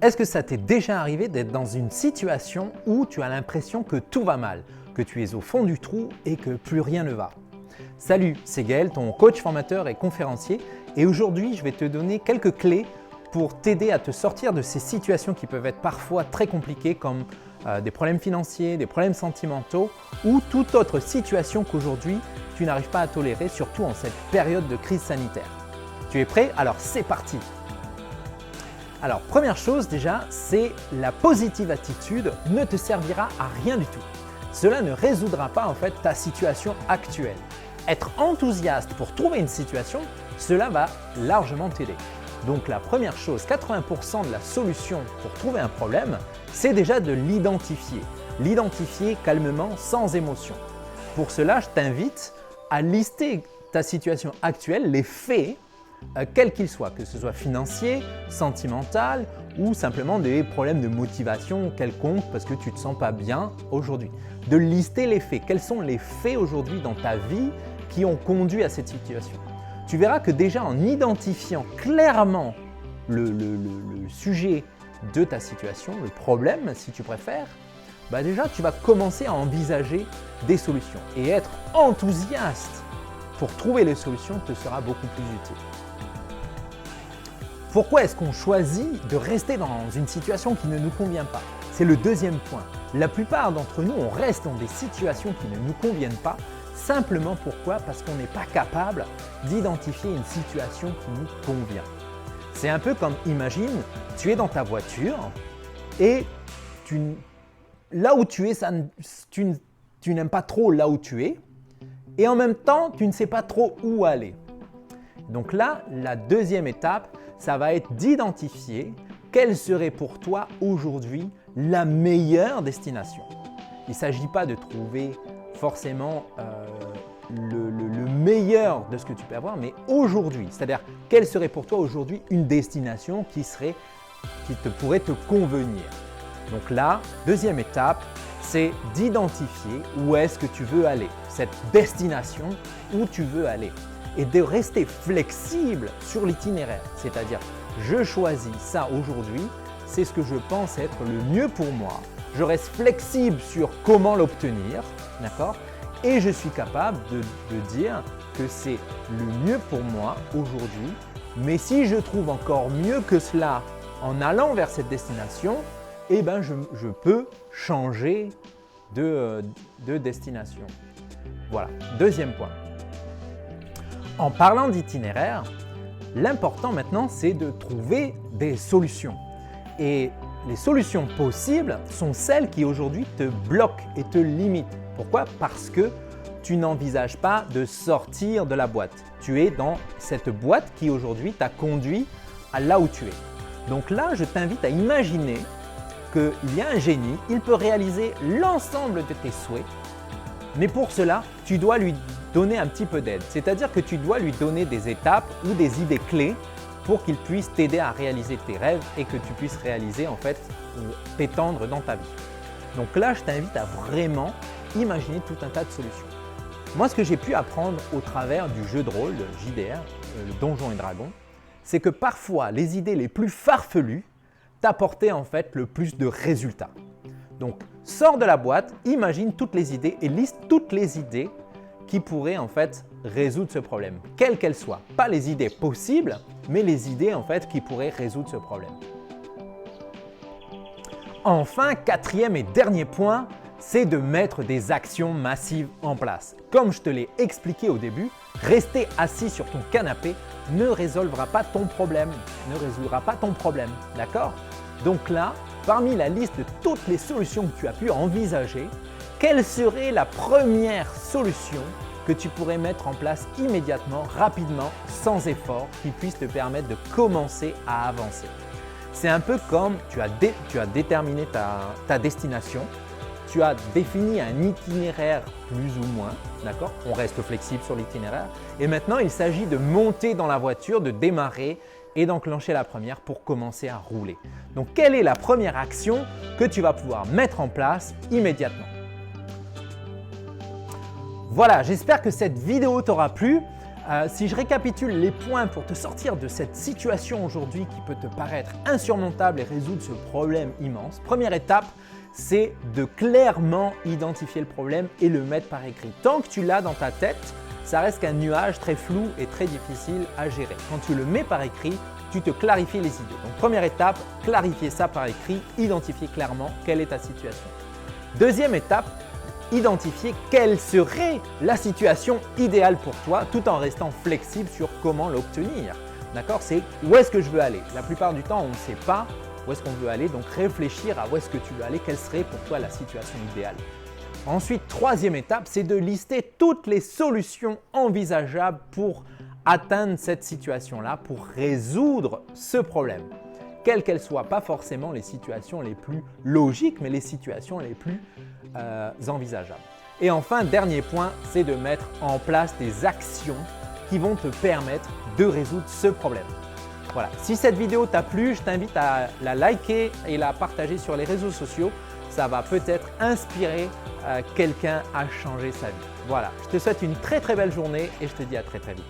Est-ce que ça t'est déjà arrivé d'être dans une situation où tu as l'impression que tout va mal, que tu es au fond du trou et que plus rien ne va? Salut, c'est Gaël, ton coach formateur et conférencier, et aujourd'hui je vais te donner quelques clés pour t'aider à te sortir de ces situations qui peuvent être parfois très compliquées comme des problèmes financiers, des problèmes sentimentaux ou toute autre situation qu'aujourd'hui tu n'arrives pas à tolérer, surtout en cette période de crise sanitaire. Tu es prêt? Alors c'est parti! Alors première chose déjà, c'est la positive attitude ne te servira à rien du tout. Cela ne résoudra pas en fait ta situation actuelle. Être enthousiaste pour trouver une situation, cela va largement t'aider. Donc la première chose, 80% de la solution pour trouver un problème, c'est déjà de l'identifier. L'identifier calmement, sans émotion. Pour cela, je t'invite à lister ta situation actuelle, les faits, quels qu'ils soient, que ce soit financier, sentimental ou simplement des problèmes de motivation quelconque parce que tu ne te sens pas bien aujourd'hui. De lister les faits. Quels sont les faits aujourd'hui dans ta vie qui ont conduit à cette situation? Tu verras que déjà en identifiant clairement le sujet de ta situation, le problème si tu préfères, déjà tu vas commencer à envisager des solutions. Et être enthousiaste pour trouver les solutions te sera beaucoup plus utile. Pourquoi est-ce qu'on choisit de rester dans une situation qui ne nous convient pas? C'est le deuxième point. La plupart d'entre nous, on reste dans des situations qui ne nous conviennent pas. Simplement pourquoi? Parce qu'on n'est pas capable d'identifier une situation qui nous convient. C'est un peu comme, imagine, tu es dans ta voiture et là où tu es, tu n'aimes pas trop là où tu es et en même temps, tu ne sais pas trop où aller. Donc là, la deuxième étape, ça va être d'identifier quelle serait pour toi aujourd'hui la meilleure destination. Il ne s'agit pas de trouver forcément le meilleur de ce que tu peux avoir, mais aujourd'hui, c'est-à-dire quelle serait pour toi aujourd'hui une destination qui pourrait te convenir. Donc là, deuxième étape, c'est d'identifier où est-ce que tu veux aller, cette destination où tu veux aller. Et de rester flexible sur l'itinéraire, c'est-à-dire je choisis ça aujourd'hui, c'est ce que je pense être le mieux pour moi. Je reste flexible sur comment l'obtenir, d'accord? Et je suis capable de dire que c'est le mieux pour moi aujourd'hui. Mais si je trouve encore mieux que cela en allant vers cette destination, je peux changer de destination. Voilà, deuxième point. En parlant d'itinéraire, l'important maintenant, c'est de trouver des solutions. Et les solutions possibles sont celles qui aujourd'hui te bloquent et te limitent. Pourquoi? Parce que tu n'envisages pas de sortir de la boîte. Tu es dans cette boîte qui aujourd'hui t'a conduit à là où tu es. Donc là, je t'invite à imaginer qu'il y a un génie, il peut réaliser l'ensemble de tes souhaits, mais pour cela, tu dois lui donner un petit peu d'aide. C'est-à-dire que tu dois lui donner des étapes ou des idées clés pour qu'il puisse t'aider à réaliser tes rêves et que tu puisses réaliser en fait t'étendre dans ta vie. Donc là, je t'invite à vraiment imaginer tout un tas de solutions. Moi, ce que j'ai pu apprendre au travers du jeu de rôle de JDR, le Donjons et Dragons, c'est que parfois les idées les plus farfelues t'apportaient en fait le plus de résultats. Donc, sors de la boîte, imagine toutes les idées et liste toutes les idées qui pourraient en fait résoudre ce problème, quelles qu'elles soient. Pas les idées possibles, mais les idées en fait qui pourraient résoudre ce problème. Enfin, quatrième et dernier point, c'est de mettre des actions massives en place. Comme je te l'ai expliqué au début, rester assis sur ton canapé ne résolvera pas ton problème, ne résoudra pas ton problème, d'accord? Donc là, parmi la liste de toutes les solutions que tu as pu envisager, quelle serait la première solution que tu pourrais mettre en place immédiatement, rapidement, sans effort, qui puisse te permettre de commencer à avancer? C'est un peu comme tu as déterminé ta destination, tu as défini un itinéraire plus ou moins, d'accord? On reste flexible sur l'itinéraire. Et maintenant, il s'agit de monter dans la voiture, de démarrer et d'enclencher la première pour commencer à rouler. Donc, quelle est la première action que tu vas pouvoir mettre en place immédiatement? Voilà, j'espère que cette vidéo t'aura plu. Si je récapitule les points pour te sortir de cette situation aujourd'hui qui peut te paraître insurmontable et résoudre ce problème immense, première étape, c'est de clairement identifier le problème et le mettre par écrit. Tant que tu l'as dans ta tête, ça reste qu'un nuage très flou et très difficile à gérer. Quand tu le mets par écrit, tu te clarifies les idées. Donc première étape, clarifier ça par écrit, identifier clairement quelle est ta situation. Deuxième étape, identifier quelle serait la situation idéale pour toi tout en restant flexible sur comment l'obtenir. D'accord? C'est où est-ce que je veux aller? La plupart du temps, on ne sait pas où est-ce qu'on veut aller, donc réfléchir à où est-ce que tu veux aller, quelle serait pour toi la situation idéale. Ensuite, troisième étape, c'est de lister toutes les solutions envisageables pour atteindre cette situation-là, pour résoudre ce problème. Quelles qu'elles soient, pas forcément les situations les plus logiques, mais les situations les plus envisageables. Et enfin, dernier point, c'est de mettre en place des actions qui vont te permettre de résoudre ce problème. Voilà, si cette vidéo t'a plu, je t'invite à la liker et la partager sur les réseaux sociaux. Ça va peut-être inspirer quelqu'un à changer sa vie. Voilà, je te souhaite une très belle journée et je te dis à très vite.